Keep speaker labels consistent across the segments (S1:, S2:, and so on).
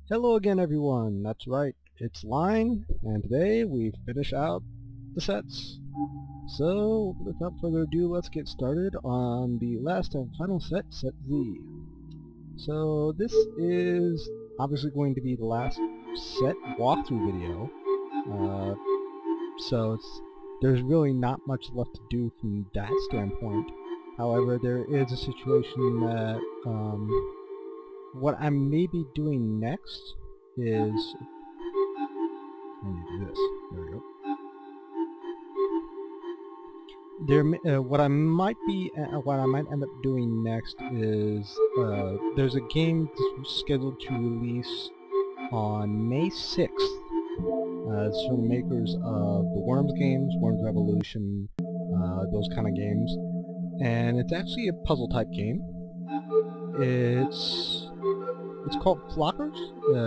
S1: Hello again everyone, that's right, it's LYNE, and today we finish out the sets. So, without further ado, let's get started on the last and final set, Set Z. So this is obviously going to be the last set walkthrough video, so there's really not much left to do from that standpoint. However, there is a situation that what I may be doing next is, I need to do this, there we go. What I might end up doing next is, there's a game scheduled to release on May 6th. It's from the makers of the Worms games, Worms Revolution, those kind of games. And it's actually a puzzle type game. It's called Flockers.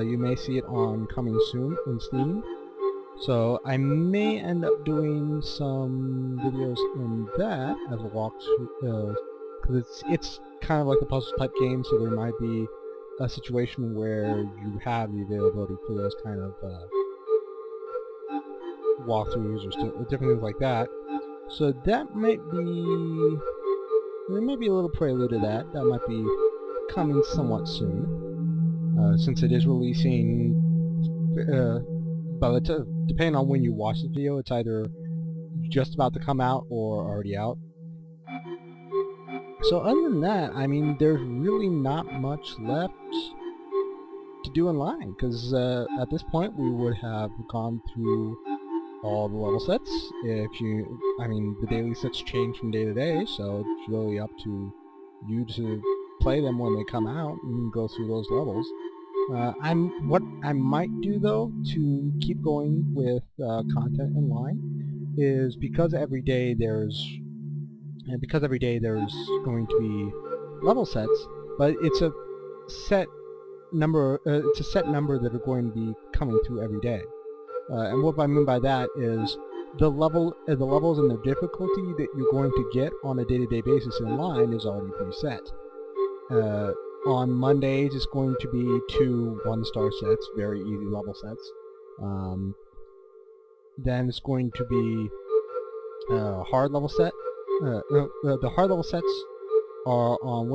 S1: You may see it on Coming Soon in Steam. So I may end up doing some videos in that as a walkthrough, because it's kind of like a puzzle type game, so there might be a situation where you have the availability for those kind of walkthroughs or different things like that. So that might be, there may be a little prelude to that. That might be coming somewhat soon. Since it is releasing, depending on when you watch the video, it's either just about to come out or already out. So other than that, I mean, there's really not much left to do in LYNE, because at this point we would have gone through all the level sets. I mean, the daily sets change from day to day, so it's really up to you to play them when they come out and go through those levels. What I might do though to keep going with content in LYNE is, because every day there's going to be level sets, but it's a set number. It's a set number that are going to be coming through every day. And what I mean by that is the levels and the difficulty that you're going to get on a day-to-day basis in LYNE is already preset. On Mondays it's going to be 2 1-star sets, very easy level sets. Then it's going to be hard level set. The hard level sets are on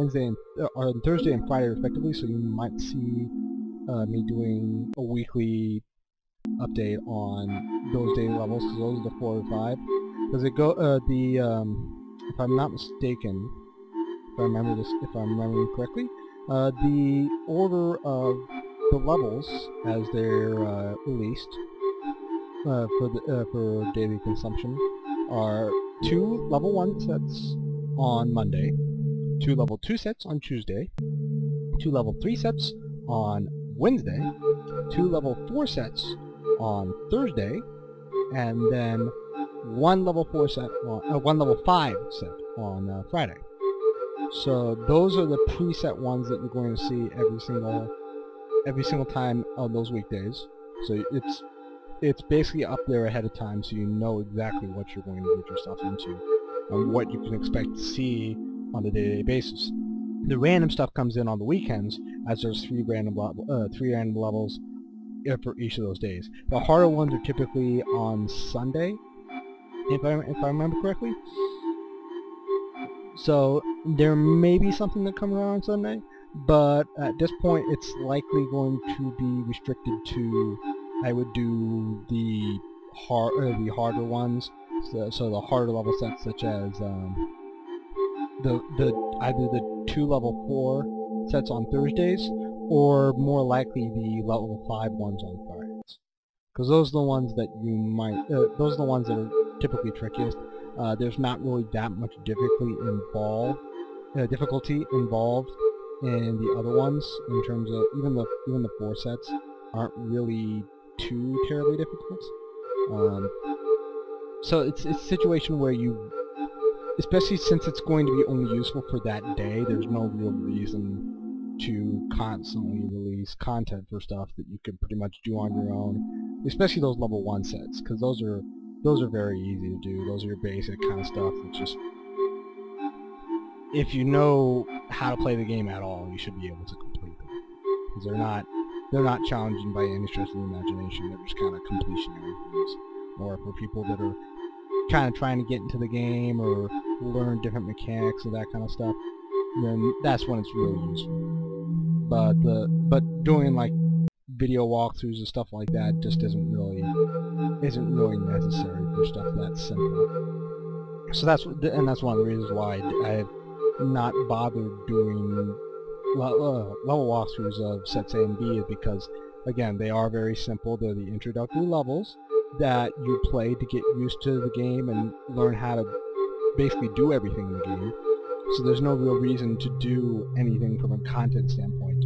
S1: on Thursday and Friday respectively, so you might see me doing a weekly update on those daily levels, because those are the 4 or 5. Because it if I'm not mistaken, if I'm remembering correctly, the order of the levels as they're released for daily consumption are 2 level 1 sets on Monday, 2 level 2 sets on Tuesday, 2 level 3 sets on Wednesday, 2 level 4 sets on Thursday, and then 1 level 5 set on Friday. So those are the preset ones that you're going to see every single time on those weekdays. So it's basically up there ahead of time, so you know exactly what you're going to get yourself into and what you can expect to see on a day-to-day basis. The random stuff comes in on the weekends, as there's 3 random levels for each of those days. The harder ones are typically on Sunday, if I remember correctly. So there may be something that comes around on Sunday, but at this point it's likely going to be restricted to, I would do the harder ones, so the harder level sets, such as either the 2 level 4 sets on Thursdays, or more likely the level 5 ones on Fridays, because those are the ones that those are the ones that are typically trickiest. There's not really that much difficulty involved in the other ones, in terms of even the 4 sets aren't really too terribly difficult. So it's a situation where especially since it's going to be only useful for that day, there's no real reason to constantly release content for stuff that you can pretty much do on your own, especially those level 1 sets, because those are very easy to do. Those are your basic kind of stuff that just, if you know how to play the game at all, you should be able to complete them, because they're not challenging by any stretch of the imagination. They're just kind of completionary things. Or for people that are kind of trying to get into the game or learn different mechanics and that kind of stuff, then that's when it's really useful. But doing like video walkthroughs and stuff like that just isn't really necessary for stuff that's simple. So that's one of the reasons why I've not bothered doing level walkthroughs of sets A and B, is because, again, they are very simple. They're the introductory levels that you play to get used to the game and learn how to basically do everything in the game. So there's no real reason to do anything from a content standpoint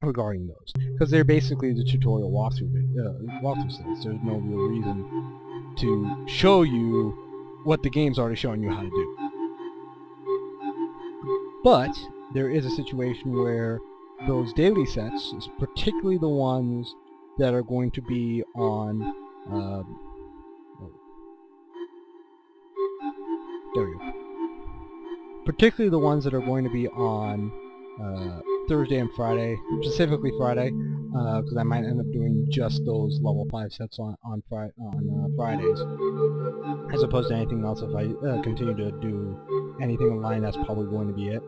S1: regarding those, because they're basically the tutorial walkthrough sets. There's no real reason to show you what the game's already showing you how to do. But there is a situation where those daily sets, particularly the ones that are going to be on there we go. Particularly the ones that are going to be on Thursday and Friday, specifically Friday, because I might end up doing just those level 5 sets on Fridays, as opposed to anything else. If I continue to do anything online, that's probably going to be it.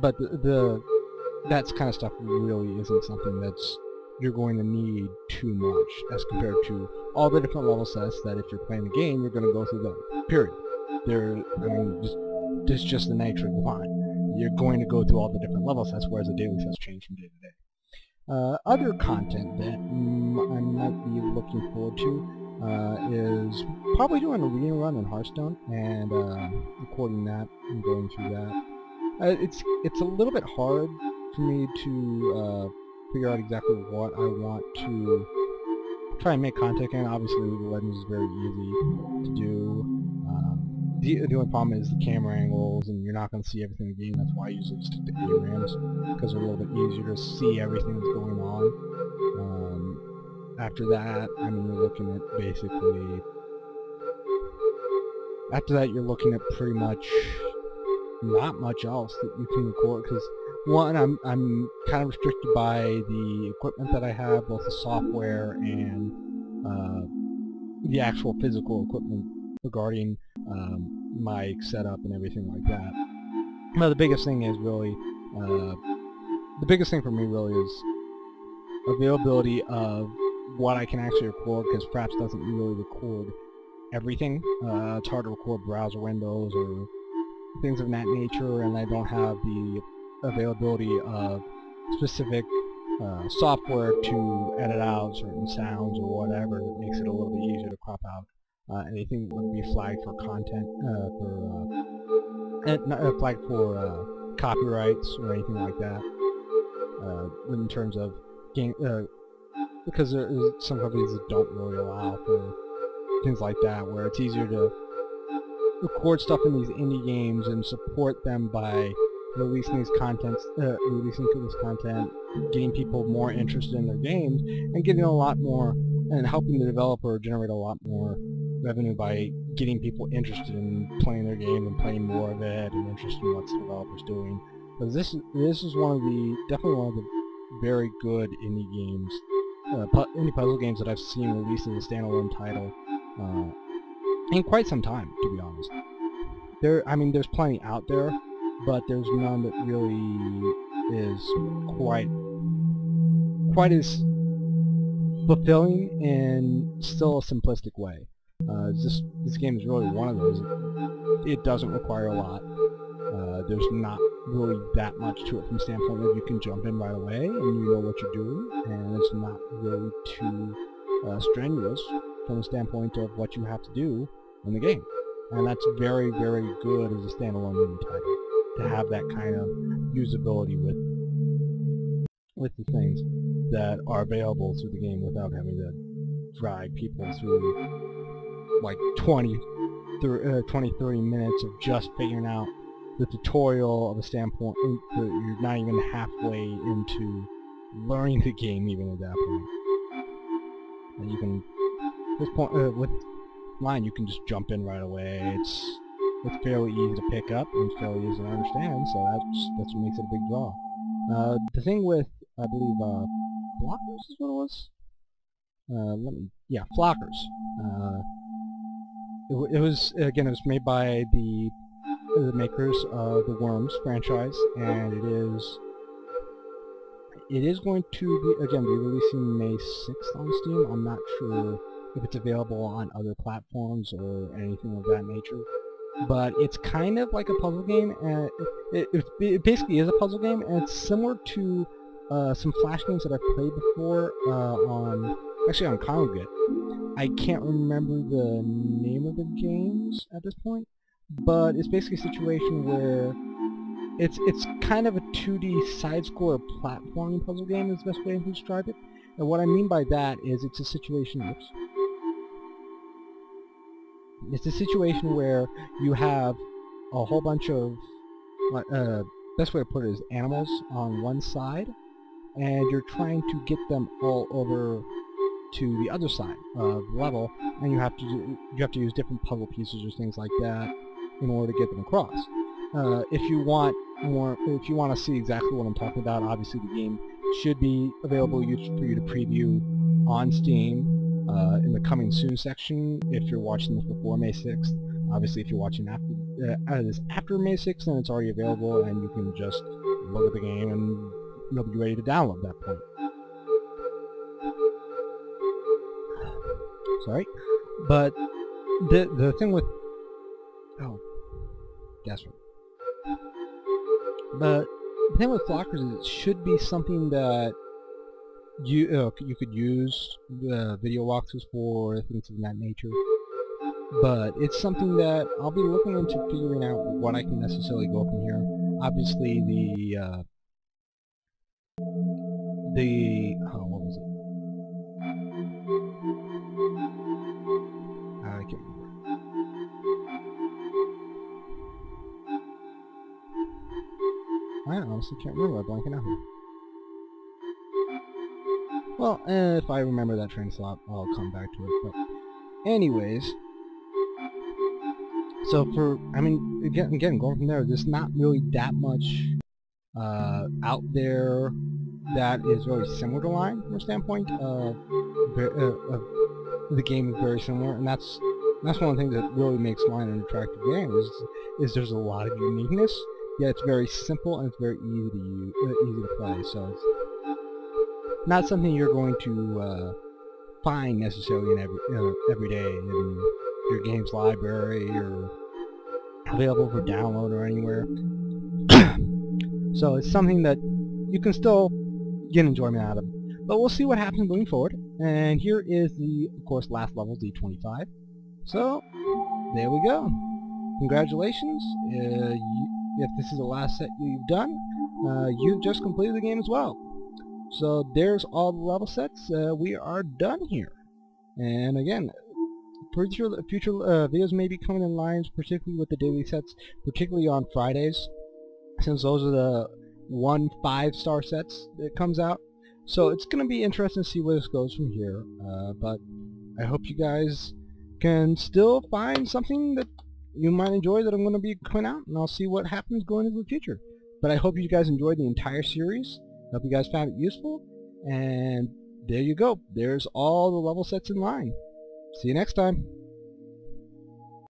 S1: But that kind of stuff really isn't something that's you're going to need too much as compared to all the different level sets that if you're playing the game, you're going to go through them. Period. It's just the nature of the line. You're going to go through all the different level sets, whereas the daily sets change from day to day. Other content that I might be looking forward to is probably doing a reading run in Hearthstone and recording that and going through that. It's a little bit hard for me to figure out exactly what I want to try and make content in. Obviously, the Legends is very easy to do. The only problem is the camera angles, and you're not going to see everything in the game. That's why I usually stick to ARAMs, because they're a little bit easier to see everything that's going on. After that, I mean, you're looking at basically... After that, you're looking at pretty much not much else that you can record, because one, I'm kind of restricted by the equipment that I have, both the software and the actual physical equipment regarding mic setup and everything like that. But the biggest thing is really, the biggest thing for me really is availability of what I can actually record, because Fraps doesn't really record everything. It's hard to record browser windows or things of that nature, and I don't have the availability of specific software to edit out certain sounds or whatever that makes it a little bit easier to crop out anything that would be flagged for content, not flagged for copyrights or anything like that. In terms of game, because there's some companies that don't really allow for things like that, where it's easier to record stuff in these indie games and support them by releasing this content, getting people more interested in their games, and getting a lot more, and helping the developer generate a lot more revenue by getting people interested in playing their game and playing more of it and interested in what the developer's doing. Because this is definitely one of the very good indie games, indie puzzle games that I've seen released as a standalone title in quite some time, to be honest. There's plenty out there, but there's none that really is quite as fulfilling in still a simplistic way. This game is really one of those. It doesn't require a lot. There's not really that much to it from the standpoint of you can jump in right away and you know what you're doing, and it's not really too strenuous from the standpoint of what you have to do in the game. And that's very, very good as a standalone indie title, to have that kind of usability with the things that are available through the game without having to drag people through like 20, 30 minutes of just figuring out the tutorial of a standpoint that you're not even halfway into learning the game even at that point. And you can, at this point, with LYNE, you can just jump in right away. It's fairly easy to pick up and it's fairly easy to understand, so that's what makes it a big draw. The thing with I believe, Flockers is what it was? Flockers. It was, again, it was made by the makers of the Worms franchise, and it is going to be, again, be releasing May 6th on Steam. I'm not sure if it's available on other platforms or anything of that nature. But it's kind of like a puzzle game, and it basically is a puzzle game, and it's similar to some Flash games that I've played before on Congregate. I can't remember the name of the games at this point, but it's basically a situation where it's kind of a 2D side-scroller platforming puzzle game is the best way to describe it. And what I mean by that is it's a situation... Oops. It's a situation where you have a whole bunch of, best way to put it is animals on one side, and you're trying to get them all over to the other side of the level, and you have to use different puzzle pieces or things like that in order to get them across. If you want to see exactly what I'm talking about, obviously the game should be available for you to preview on Steam in the coming soon section if you're watching this before May 6th. Obviously if you're watching after May 6th, then it's already available and you can just look at the game and you'll be ready to download at that point. Sorry. But the thing with... Oh. That's right. But the thing with Flockers is it should be something that you could use video walkthroughs for, things of that nature. But it's something that I'll be looking into figuring out what I can necessarily go from here. Obviously what was it? I can't remember. I honestly can't remember. I'm blanking out here. Well, if I remember that train of thought, I'll come back to it. But anyways, so again, going from there, there's not really that much out there that is very similar to LYNE from a standpoint. The game is very similar, and that's one of the things that really makes LYNE an attractive game. Is there's a lot of uniqueness. Yeah, it's very simple and it's very easy to use, easy to play. So it's not something you're going to find necessarily in every day in your games library or available for download or anywhere. So it's something that you can still get enjoyment out of. But we'll see what happens moving forward. And here is the, of course, last level, D25. So there we go. Congratulations. If this is the last set you've done, you've just completed the game as well. So there's all the level sets. We are done here. And again, pretty sure that future videos may be coming in lines, particularly with the daily sets, particularly on Fridays, since those are the 1 5-star sets that comes out. So it's going to be interesting to see where this goes from here. But I hope you guys can still find something that you might enjoy that I'm going to be coming out, and I'll see what happens going into the future. But I hope you guys enjoyed the entire series. I hope you guys found it useful, and there you go. There's all the level sets in LYNE. See you next time.